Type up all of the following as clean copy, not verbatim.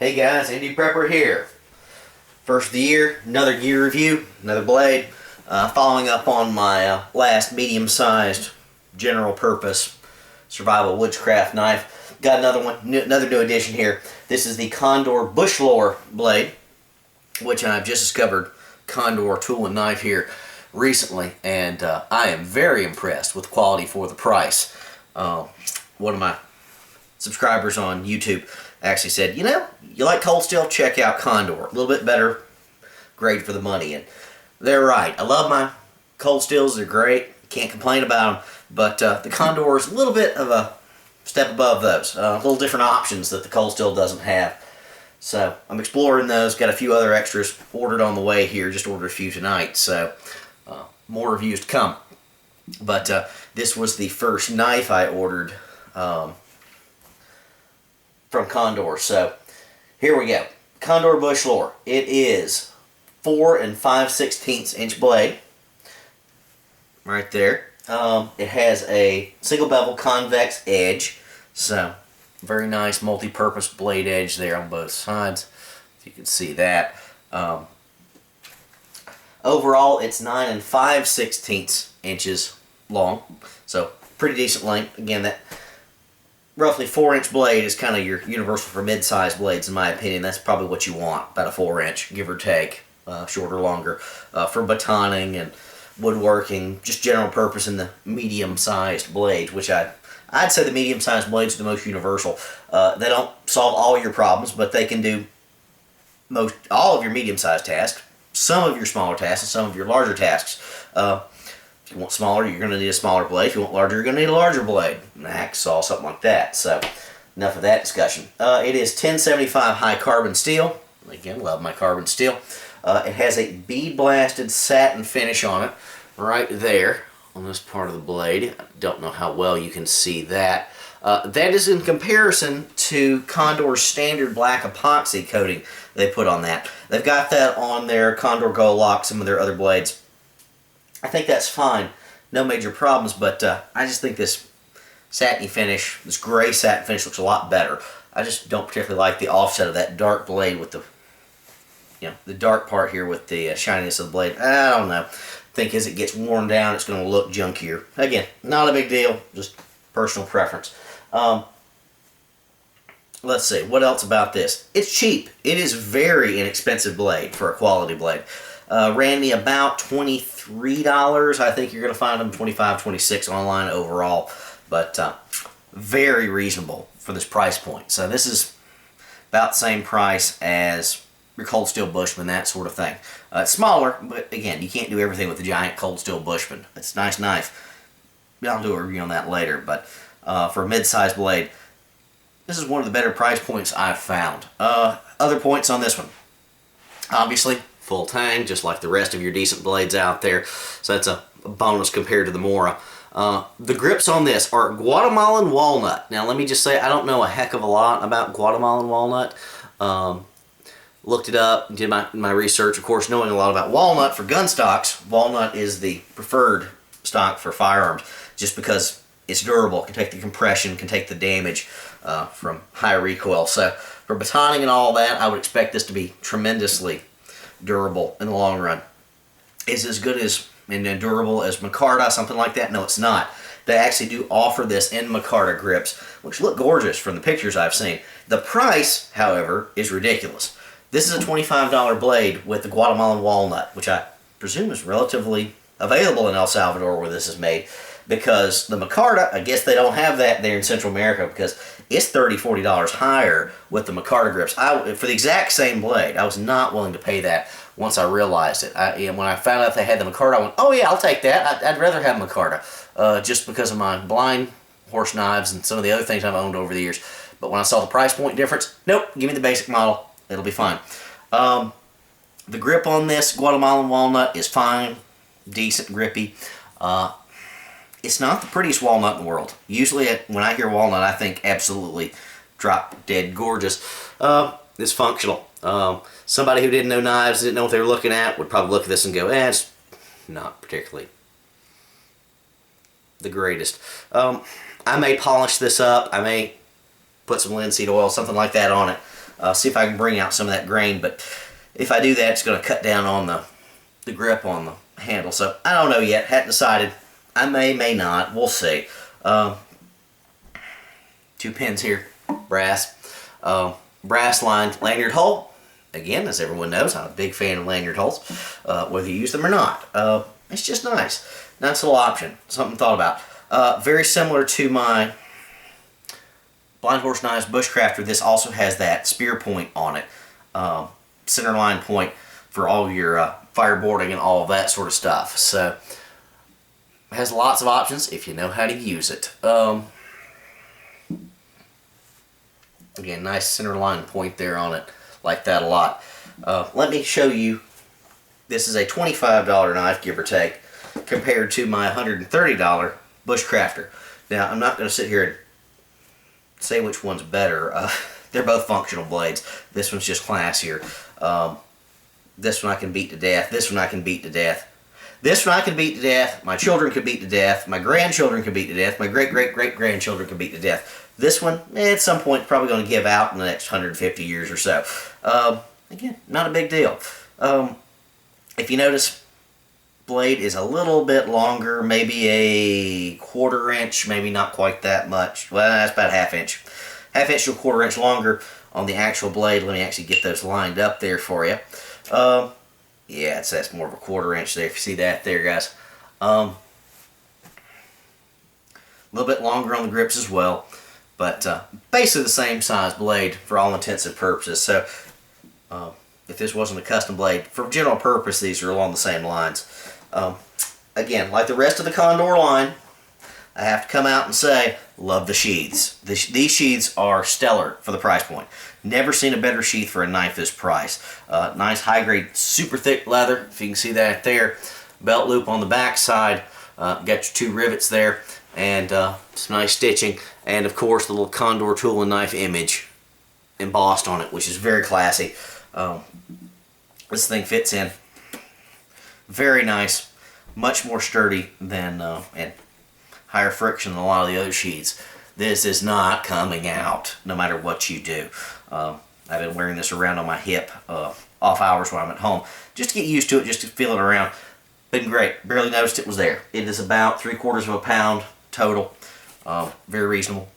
Hey guys, Indie Prepper here. First of the year, another gear review, another blade. Following up on my last medium-sized general purpose survival witchcraft knife. Got another one, another new addition here. This is the Condor Bushlore blade, which I've just discovered Condor tool and knife here recently, and I am very impressed with the quality for the price. One of my subscribers on YouTube actually said, you know, you like cold steel, check out Condor. A little bit better grade for the money, and they're right. I love my cold steels, they're great, can't complain about them, but the Condor is a little bit of a step above those. Little different options that the cold steel doesn't have. So I'm exploring those, got a few other extras ordered on the way here, just ordered a few tonight, so more reviews to come. But this was the first knife I ordered from Condor. So here we go. Condor Bushlore. It is 4 5/16 inch blade. Right there. It has a single bevel convex edge. So very nice multi-purpose blade edge there on both sides. If you can see that. Overall, it's 9 5/16 inches long. So pretty decent length. Again, that roughly 4-inch blade is kind of your universal for mid-sized blades, in my opinion. That's probably what you want, about a 4-inch, give or take, shorter, longer, for batoning and woodworking, just general purpose in the medium-sized blades, which I'd say the medium-sized blades are the most universal. They don't solve all your problems, but they can do all of your medium-sized tasks, some of your smaller tasks, and some of your larger tasks. If you want smaller, you're going to need a smaller blade. If you want larger, you're going to need a larger blade. An hacksaw, something like that. So, enough of that discussion. It is 1075 high carbon steel. Again, love my carbon steel. It has a bead blasted satin finish on it, right there on this part of the blade. I don't know how well you can see that. That is in comparison to Condor's standard black epoxy coating they put on that. They've got that on their Condor Go Lock, some of their other blades. I think that's fine, no major problems, but I just think this satiny finish, this gray satin finish looks a lot better. I just don't particularly like the offset of that dark blade with the, the dark part here with the shininess of the blade. I don't know. I think as it gets worn down, it's going to look junkier. Again, not a big deal, just personal preference. Let's see, what else about this? It's cheap. It is a very inexpensive blade for a quality blade. Ran me about $23. I think you're going to find them $25, $26 online overall, but very reasonable for this price point. So this is about the same price as your cold steel Bushman, that sort of thing. It's smaller, but again, you can't do everything with the giant cold steel Bushman. It's a nice knife. I'll do a review on that later, but for a mid-sized blade, this is one of the better price points I've found. Other points on this one. Obviously, full tang, just like the rest of your decent blades out there. So that's a bonus compared to the Mora. The grips on this are Guatemalan walnut. Now let me just say, I don't know a heck of a lot about Guatemalan walnut. Looked it up, did my research, of course, knowing a lot about walnut for gun stocks. Walnut is the preferred stock for firearms, just because it's durable, can take the compression, can take the damage from high recoil. So for batoning and all that, I would expect this to be tremendously durable in the long run. Is as good as and durable as micarta, something like that? No, it's not. They actually do offer this in micarta grips, which look gorgeous from the pictures I've seen. The price, however, is ridiculous. This is a $25 blade with the Guatemalan walnut, which I presume is relatively available in El Salvador where this is made, because the micarta, I guess they don't have that there in Central America, because it's $30, $40 higher with the micarta grips. For the exact same blade, I was not willing to pay that once I realized it. When I found out they had the micarta, I went, oh yeah, I'll take that. I'd rather have micarta, just because of my blind horse knives and some of the other things I've owned over the years. But when I saw the price point difference, nope, give me the basic model. It'll be fine. The grip on this Guatemalan walnut is fine, decent, grippy. It's not the prettiest walnut in the world. Usually when I hear walnut, I think absolutely drop dead gorgeous. It's functional. Somebody who didn't know knives, didn't know what they were looking at, would probably look at this and go, it's not particularly the greatest. I may polish this up. I may put some linseed oil, something like that on it. I'll see if I can bring out some of that grain, but if I do that, it's going to cut down on the grip on the handle. So I don't know yet. Hadn't decided. I may not. We'll see. 2 pins here, brass. Brass lined lanyard hole. Again, as everyone knows, I'm a big fan of lanyard holes, whether you use them or not. It's just nice. Nice little option. Something thought about. Very similar to my Blind Horse Knives Bushcrafter. This also has that spear point on it. Center line point for all your fireboarding and all of that sort of stuff. So it has lots of options if you know how to use it. Again, nice center line point there on it. Like that a lot. Let me show you. This is a $25 knife, give or take, compared to my $130 Bushcrafter. Now, I'm not going to sit here and say which one's better. They're both functional blades. This one's just classier. This one I can beat to death. This one I can beat to death. This one I can beat to death. My children could beat to death. My grandchildren could beat to death. My great-great-great-grandchildren could beat to death. This one, at some point, probably going to give out in the next 150 years or so. Again, not a big deal. If you notice, blade is a little bit longer, maybe a 1/4 inch, maybe not quite that much. Well, that's about 1/2 inch. 1/2 inch to 1/4 inch longer on the actual blade. Let me actually get those lined up there for you. Yeah, that's more of a 1/4 inch there, if you see that there, guys. A little bit longer on the grips as well, but basically the same size blade for all intents and purposes. So if this wasn't a custom blade, for general purpose, these are along the same lines. Again, like the rest of the Condor line, I have to come out and say, love the sheaths. These sheaths are stellar for the price point. Never seen a better sheath for a knife this price. Nice high-grade, super thick leather, if you can see that there. Belt loop on the back side. Got your 2 rivets there, and some nice stitching. And of course, the little Condor tool and knife image embossed on it, which is very classy. This thing fits in very nice, much more sturdy than and higher friction than a lot of the other sheaths. This is not coming out no matter what you do. I've been wearing this around on my hip off hours when I'm at home just to get used to it, just to feel it around. Been great. Barely noticed it was there. It is about 3/4 pound total. Very reasonable.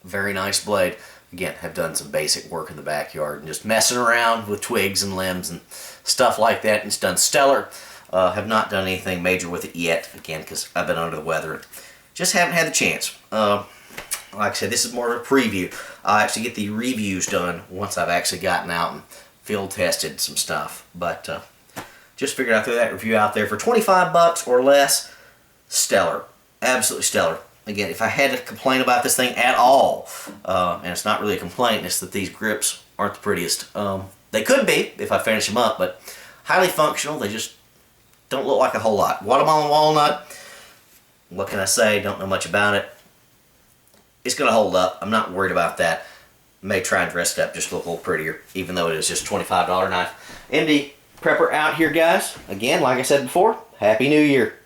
Very nice blade. Again, have done some basic work in the backyard and just messing around with twigs and limbs and stuff like that, and it's done stellar. Have not done anything major with it yet, again, because I've been under the weather. Just haven't had the chance. Like I said, this is more of a preview. I'll actually get the reviews done once I've actually gotten out and field tested some stuff. But just figured I'd throw that review out there for 25 bucks or less. Stellar. Absolutely stellar. Again, if I had to complain about this thing at all, and it's not really a complaint, it's that these grips aren't the prettiest. They could be if I finish them up, but highly functional. They just don't look like a whole lot. Guatemalan walnut, what can I say? Don't know much about it. It's going to hold up. I'm not worried about that. May try and dress it up just to look a little prettier, even though it is just a $25 knife. MD Prepper out here, guys. Again, like I said before, Happy New Year.